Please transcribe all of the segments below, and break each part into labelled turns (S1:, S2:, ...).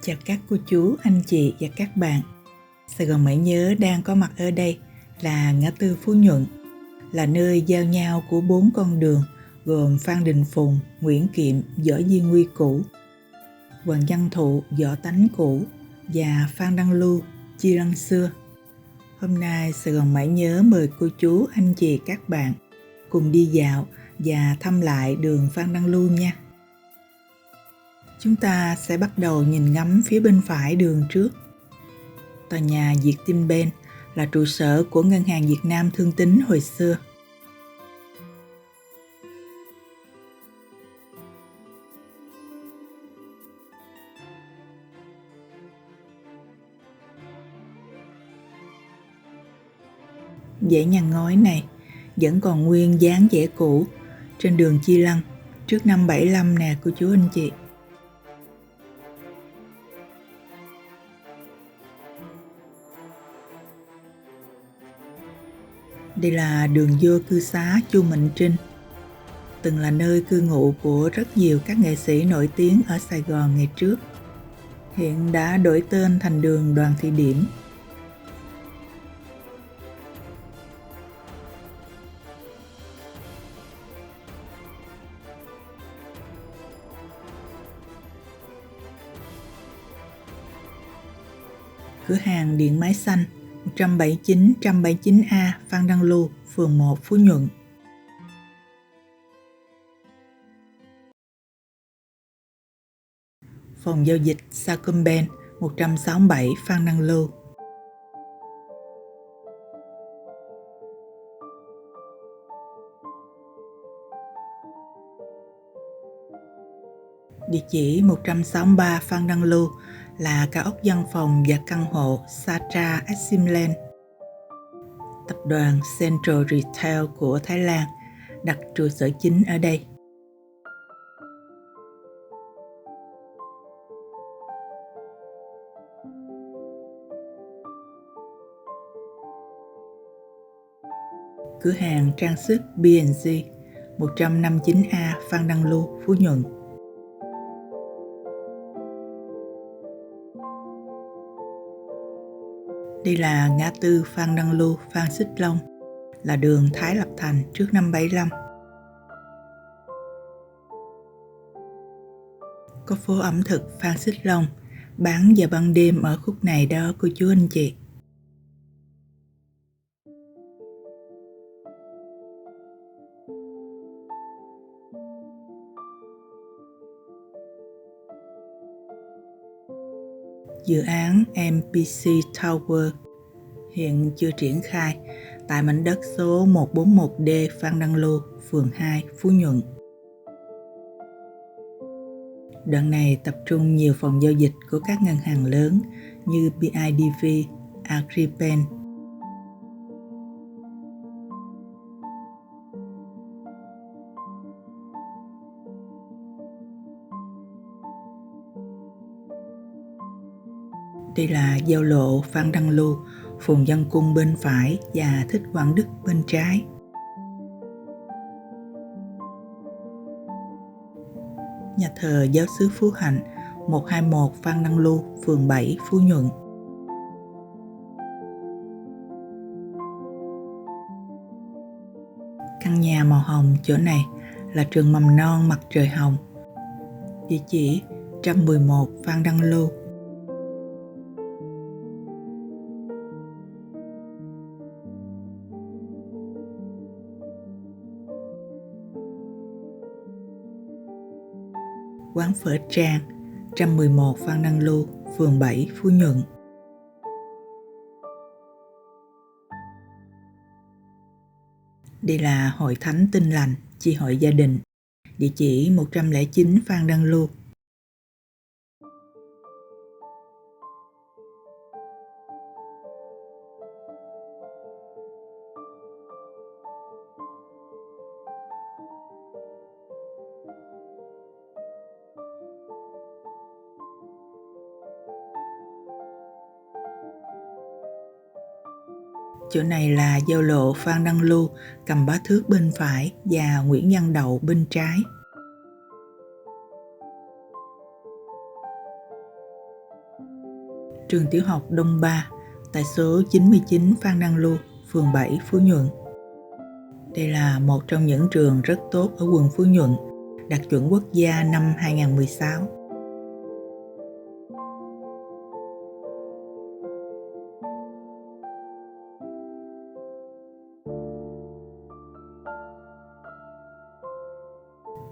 S1: Chào các cô chú, anh chị và các bạn. Sài Gòn Mãi Nhớ đang có mặt ở đây là ngã tư Phú Nhuận, là nơi giao nhau của 4 con đường gồm Phan Đình Phùng, Nguyễn Kiệm, Võ Di Nguy cũ, Hoàng Văn Thụ, Võ Tánh cũ và Phan Đăng Lưu, Chi Lăng xưa. Hôm nay Sài Gòn Mãi Nhớ mời cô chú, anh chị, các bạn cùng đi dạo và thăm lại đường Phan Đăng Lưu nha. Chúng ta sẽ bắt đầu nhìn ngắm phía bên phải đường trước. Tòa nhà Vietinbank là trụ sở của Ngân hàng Việt Nam Thương Tín hồi xưa. Dãy nhà ngói này vẫn còn nguyên dáng vẻ cũ trên đường Chi Lăng trước năm 75 nè cô chú anh chị. Đây là đường vô cư xá Chu Mệnh Trinh, từng là nơi cư ngụ của rất nhiều các nghệ sĩ nổi tiếng ở Sài Gòn ngày trước. Hiện đã đổi tên thành đường Đoàn Thị Điểm. Cửa hàng điện máy xanh 179A Phan Đăng Lưu, phường 1, Phú Nhuận. Phòng giao dịch Sacombank 167 Phan Đăng Lưu. Địa chỉ 163 Phan Đăng Lưu là cao ốc văn phòng và căn hộ Satra Eximland. Tập đoàn Central Retail của Thái Lan đặt trụ sở chính ở đây. Cửa hàng trang sức B&G 159A Phan Đăng Lưu, Phú Nhuận. Đây là ngã tư Phan Đăng Lưu, Phan Xích Long, là đường Thái Lập Thành trước năm 75. Có phố ẩm thực Phan Xích Long bán vào ban đêm ở khúc này đó cô chú anh chị. Dự án MPC Tower hiện chưa triển khai tại mảnh đất số 141D Phan Đăng Lưu, phường 2, Phú Nhuận. Đoạn này tập trung nhiều phòng giao dịch của các ngân hàng lớn như BIDV, Agribank. Đây là giao lộ Phan Đăng Lưu, Phùng Văn Cung bên phải và Thích Quảng Đức bên trái. Nhà thờ Giáo xứ Phú Hạnh 121 Phan Đăng Lưu, phường 7, Phú Nhuận. Căn nhà màu hồng chỗ này là trường mầm non Mặt Trời Hồng. Địa chỉ 111 Phan Đăng Lưu. Quán phở Trang 111 Phan Đăng Lưu, phường 7, Phú Nhuận. Đây là Hội Thánh Tin Lành, chi hội gia đình, địa chỉ 109 Phan Đăng Lưu. Chỗ này là giao lộ Phan Đăng Lưu, Cầm Bá Thước bên phải và Nguyễn Văn Đậu bên trái. Trường tiểu học Đông Ba tại số 99 Phan Đăng Lưu, phường 7, Phú Nhuận. Đây là một trong những trường rất tốt ở quận Phú Nhuận, đạt chuẩn quốc gia năm 2016.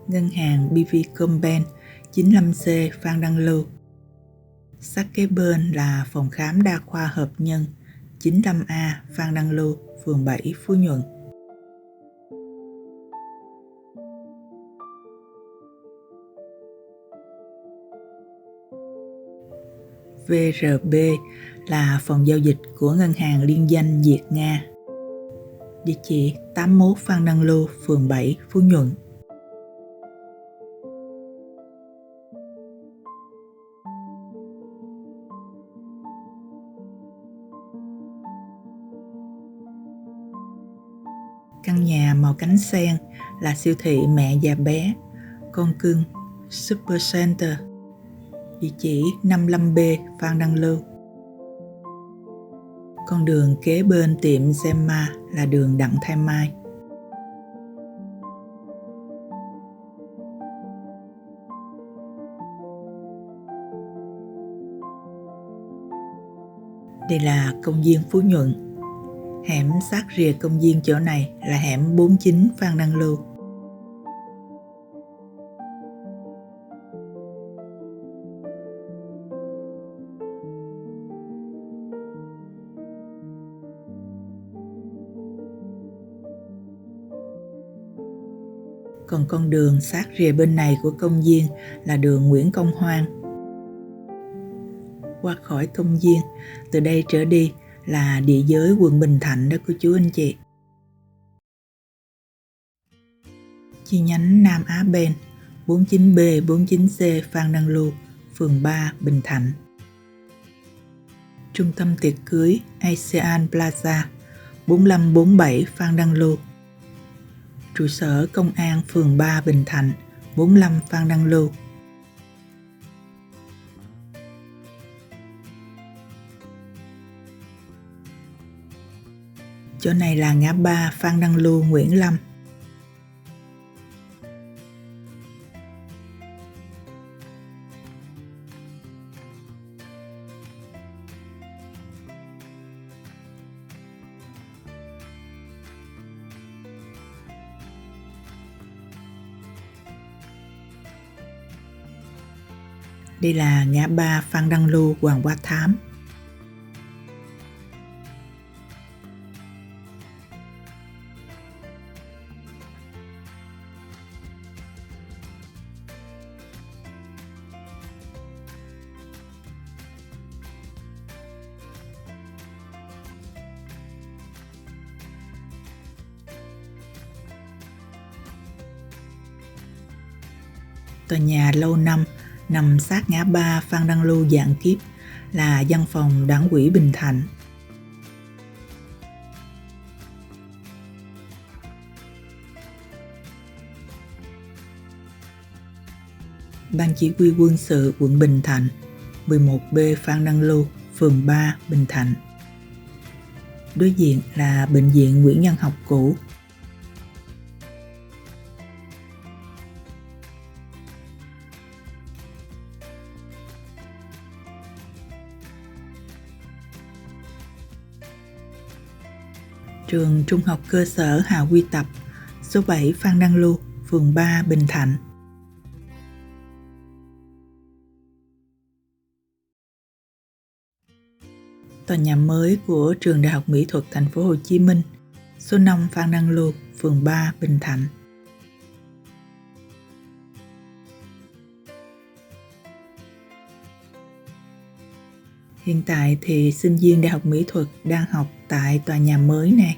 S1: Ngân hàng BVcombank 95C Phan Đăng Lưu. Sát kế bên là phòng khám đa khoa hợp nhân 95A Phan Đăng Lưu, phường 7, Phú Nhuận. VRB là phòng giao dịch của ngân hàng liên danh Việt Nga. Địa chỉ 81 Phan Đăng Lưu, phường 7, Phú Nhuận. Căn nhà màu cánh sen là siêu thị mẹ và bé, con cưng, Supercenter. Địa chỉ 55B Phan Đăng Lưu. Con đường kế bên tiệm Gemma là đường Đặng Thái Mai. Đây là công viên Phú Nhuận. Hẻm sát rìa công viên chỗ này là hẻm 49 Phan Đăng Lưu. Còn con đường sát rìa bên này của công viên là đường Nguyễn Công Hoan. Qua khỏi công viên, từ đây trở đi là địa giới quận Bình Thạnh đó cô chú anh chị. Chi nhánh Nam Á Bank 49B 49C Phan Đăng Lưu, phường 3, Bình Thạnh. Trung tâm tiệc cưới ASEAN Plaza 4547 Phan Đăng Lưu. Trụ sở công an phường 3, Bình Thạnh 45 Phan Đăng Lưu. Chỗ này là ngã ba Phan Đăng Lưu, Nguyễn Lâm. Đây là ngã ba Phan Đăng Lưu, Hoàng Hoa Thám. Tòa nhà lâu năm nằm sát ngã ba Phan Đăng Lưu Vạn Kiếp là văn phòng Đảng ủy Bình Thạnh. Ban chỉ huy quân sự quận Bình Thạnh 11B Phan Đăng Lưu, phường 3, Bình Thạnh. Đối diện là bệnh viện Nguyễn Văn Học cũ. Trường Trung học cơ sở Hà Huy Tập, số 7 Phan Đăng Lưu, phường 3, Bình Thạnh. Tòa nhà mới của Trường Đại học Mỹ thuật Thành phố Hồ Chí Minh, số 5 Phan Đăng Lưu, phường 3, Bình Thạnh. Hiện tại thì sinh viên Đại học Mỹ thuật đang học tại tòa nhà mới này.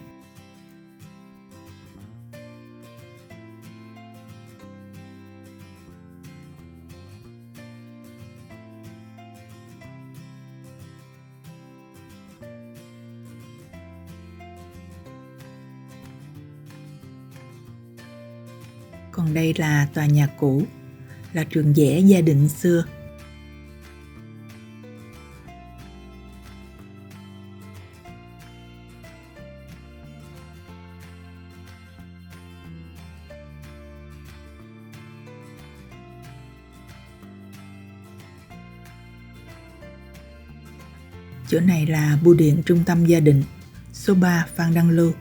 S1: Còn đây là tòa nhà cũ, là trường vẽ gia định xưa. Chỗ này là bưu điện trung tâm Gia Định, số 3 Phan Đăng Lưu.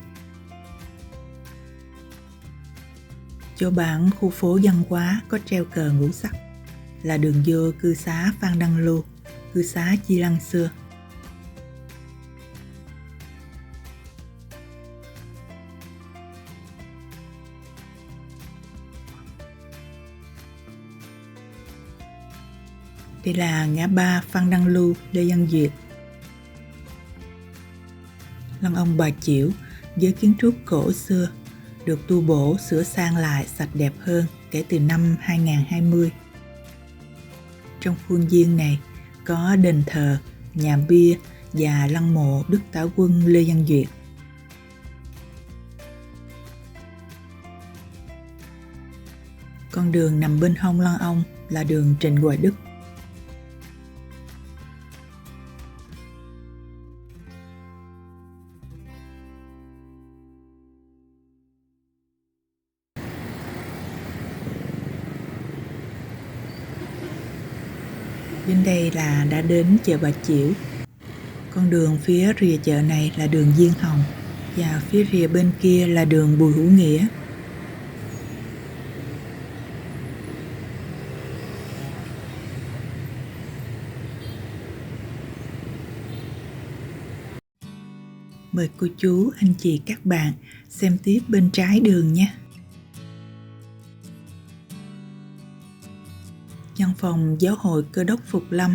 S1: Chỗ bảng khu phố văn hóa có treo cờ ngũ sắc là đường vô cư xá Phan Đăng Lưu, cư xá Chi Lăng xưa. Đây là ngã ba Phan Đăng Lưu, Lê Văn Duyệt. Lăng ông Bà Chiểu với kiến trúc cổ xưa được tu bổ sửa sang lại sạch đẹp hơn kể từ năm 2020. Trong khuôn viên này có đền thờ, nhà bia và lăng mộ Đức Tả Quân Lê Văn Duyệt. Con đường nằm bên hông lăng ông là đường Trịnh Hoài Đức. Bên đây là đã đến chợ Bà Chiểu. Con đường phía rìa chợ này là đường Diên Hồng và phía rìa bên kia là đường Bùi Hữu Nghĩa. Mời cô chú, anh chị, các bạn xem tiếp bên trái đường nhé. Văn phòng Giáo hội Cơ đốc Phục Lâm,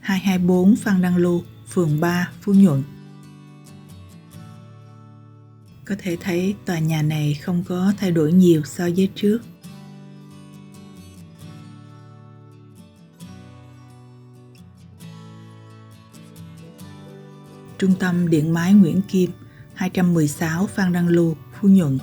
S1: 224 Phan Đăng Lưu, phường 3, Phú Nhuận. Có thể thấy tòa nhà này không có thay đổi nhiều so với trước. Trung tâm Điện máy Nguyễn Kim, 216 Phan Đăng Lưu, Phú Nhuận.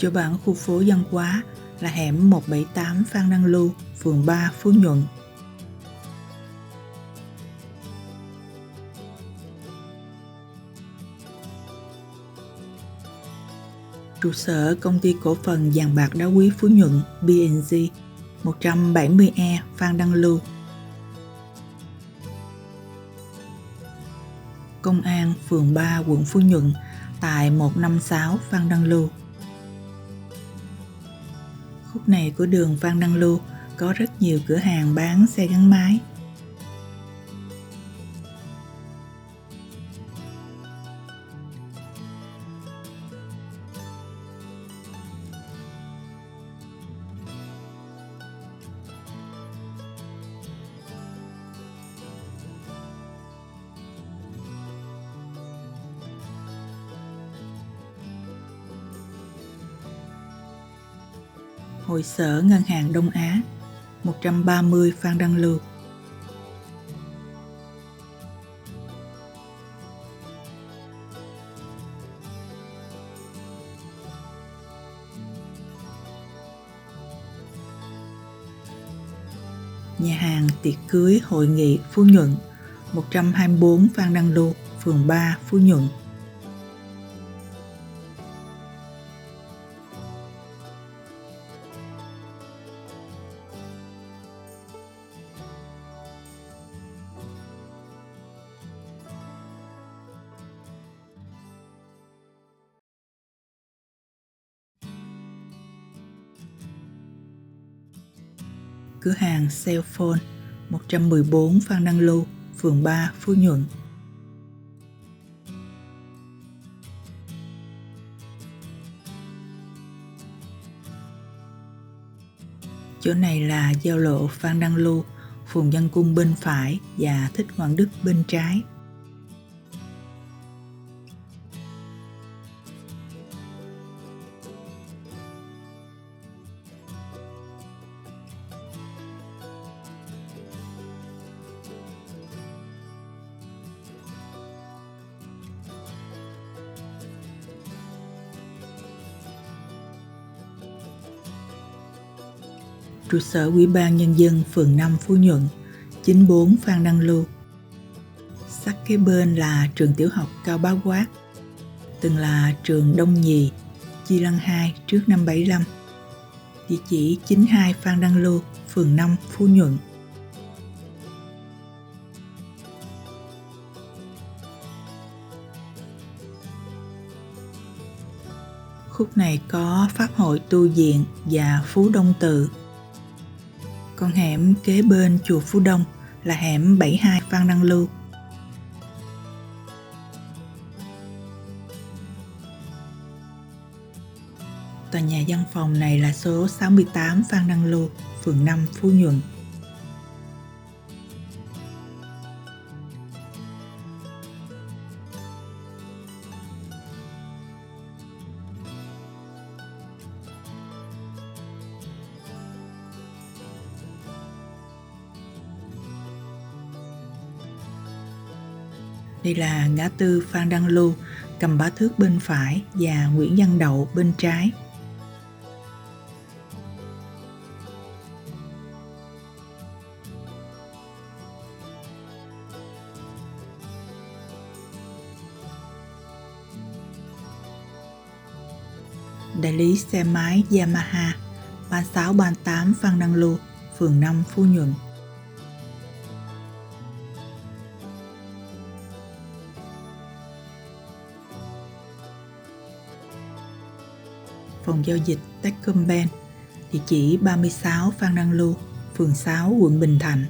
S1: Chỗ bảng khu phố văn hóa là hẻm 178 Phan Đăng Lưu, phường 3, Phú Nhuận. Trụ sở công ty cổ phần vàng bạc đá quý Phú Nhuận B&G, 170E Phan Đăng Lưu. Công an phường 3 quận Phú Nhuận tại 156 Phan Đăng Lưu. Khúc này của đường Phan Đăng Lưu có rất nhiều cửa hàng bán xe gắn máy. Hội sở Ngân hàng Đông Á, 130 Phan Đăng Lưu. Nhà hàng tiệc cưới hội nghị Phú Nhuận, 124 Phan Đăng Lưu, phường 3, Phú Nhuận. Cửa hàng Cellphone, 114 Phan Đăng Lưu, phường 3, Phú Nhuận. Chỗ này là giao lộ Phan Đăng Lưu, phường Văn Cung bên phải và Thích Quảng Đức bên trái. Trụ sở Ủy ban Nhân dân phường 5 Phú Nhuận, 94 Phan Đăng Lưu. Sát kế bên là trường tiểu học Cao Bá Quát, từng là trường Đông Nhì, Chi Lăng 2 trước năm 75. Địa chỉ 92 Phan Đăng Lưu, phường 5 Phú Nhuận. Khúc này có Pháp hội Tu Viện và Phú Đông Tự. Con hẻm kế bên chùa Phú Đông là hẻm 72 Phan Đăng Lưu. Tòa nhà văn phòng này là số 68 Phan Đăng Lưu, phường 5 Phú Nhuận. Đây là ngã tư Phan Đăng Lưu, Cầm Bá Thước bên phải và Nguyễn Văn Đậu bên trái. Đại lý xe máy Yamaha, 3638 Phan Đăng Lưu, phường 5 Phú Nhuận. Phòng giao dịch Techcombank, địa chỉ 36 Phan Đăng Lưu, phường 6, quận Bình Thạnh.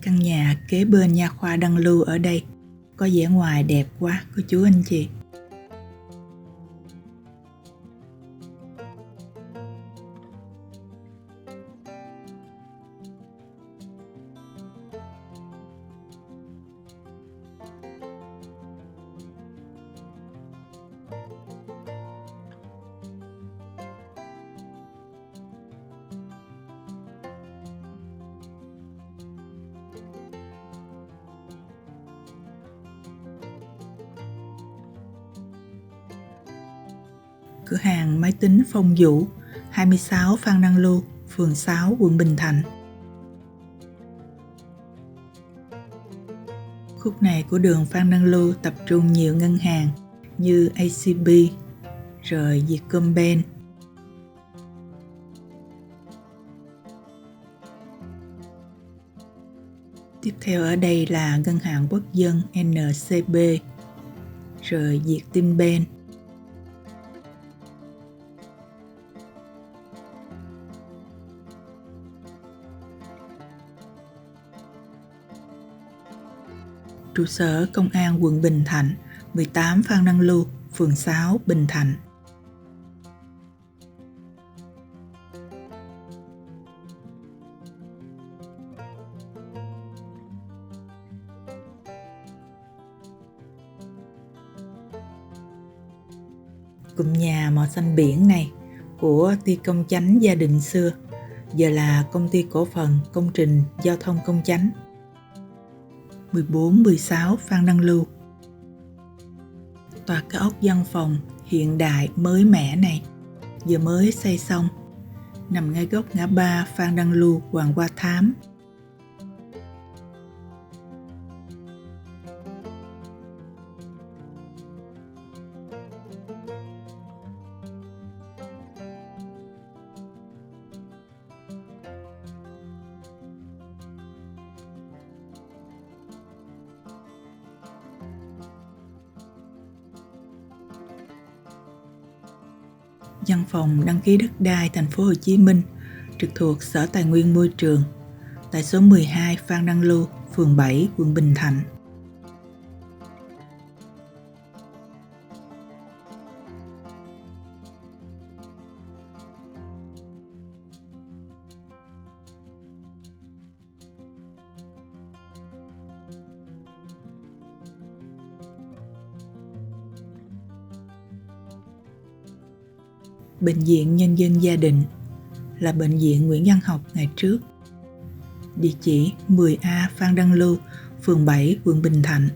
S1: Căn nhà kế bên nha khoa Đăng Lưu ở đây có vẻ ngoài đẹp quá cô chú anh chị. Cửa hàng máy tính Phong Vũ, 26 Phan Đăng Lưu, phường 6, quận Bình Thạnh. Khúc này của đường Phan Đăng Lưu tập trung nhiều ngân hàng như ACB, rồi Vietcombank. Tiếp theo ở đây là ngân hàng Quốc dân NCB, rồi Vietinbank. Trụ sở Công an quận Bình Thạnh, 18 Phan Đăng Lưu, phường 6, Bình Thạnh. Cụm nhà màu xanh biển này của ty công chánh Gia Định xưa, giờ là công ty cổ phần công trình giao thông Công Chánh. 14-16 Phan Đăng Lưu. Tòa cao ốc văn phòng hiện đại mới mẻ này vừa mới xây xong, nằm ngay góc ngã ba Phan Đăng Lưu, Hoàng Hoa Thám. Văn phòng đăng ký đất đai thành phố Hồ Chí Minh trực thuộc Sở Tài nguyên Môi trường, tại số 12 Phan Đăng Lưu, phường 7, quận Bình Thạnh. Bệnh viện Nhân dân Gia Định là bệnh viện Nguyễn Văn Học ngày trước. Địa chỉ 10A Phan Đăng Lưu, phường 7, quận Bình Thạnh.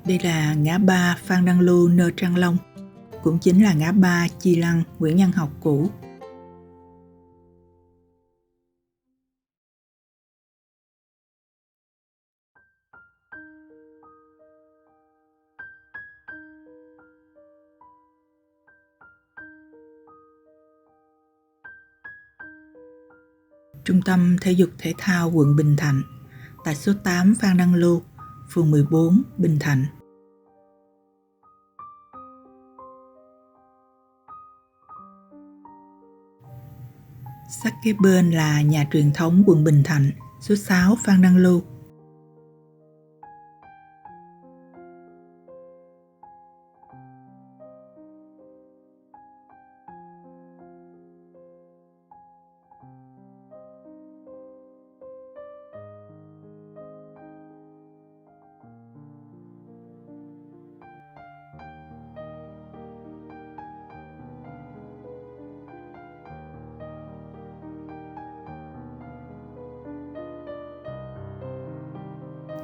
S1: Đây là ngã ba Phan Đăng Lưu Nơ Trăng Long, cũng chính là ngã ba Chi Lăng Nguyễn Nhân Học cũ. Trung tâm Thể dục Thể thao quận Bình Thạnh, tại số 8 Phan Đăng Lưu, phường 14, Bình Thạnh. Sát kế bên là nhà truyền thống quận Bình Thạnh, số 6 Phan Đăng Lưu.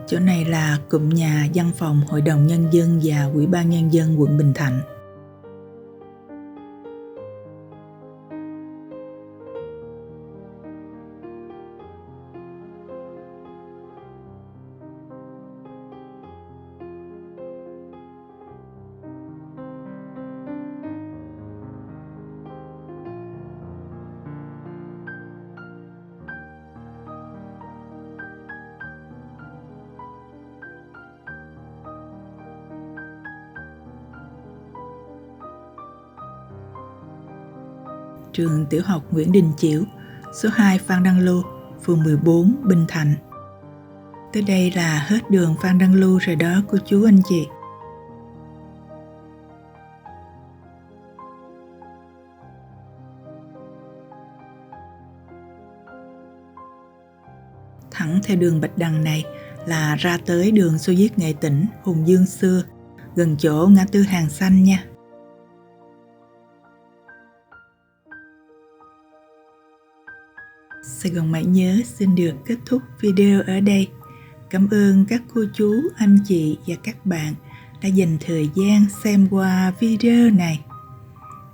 S1: Chỗ này là cụm nhà văn phòng Hội đồng Nhân dân và Ủy ban Nhân dân quận Bình Thạnh. Trường Tiểu học Nguyễn Đình Chiểu, số 2 Phan Đăng Lưu, phường 14, Bình Thạnh. Tới đây là hết đường Phan Đăng Lưu rồi đó cô chú anh chị. Thẳng theo đường Bạch Đằng này là ra tới đường Xô Viết Nghệ Tĩnh, Hùng Dương xưa, gần chỗ ngã tư Hàng Xanh nha. Sài Gòn Mãi Nhớ xin được kết thúc video ở đây. Cảm ơn các cô chú, anh chị và các bạn đã dành thời gian xem qua video này.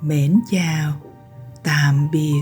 S1: Mến chào, tạm biệt.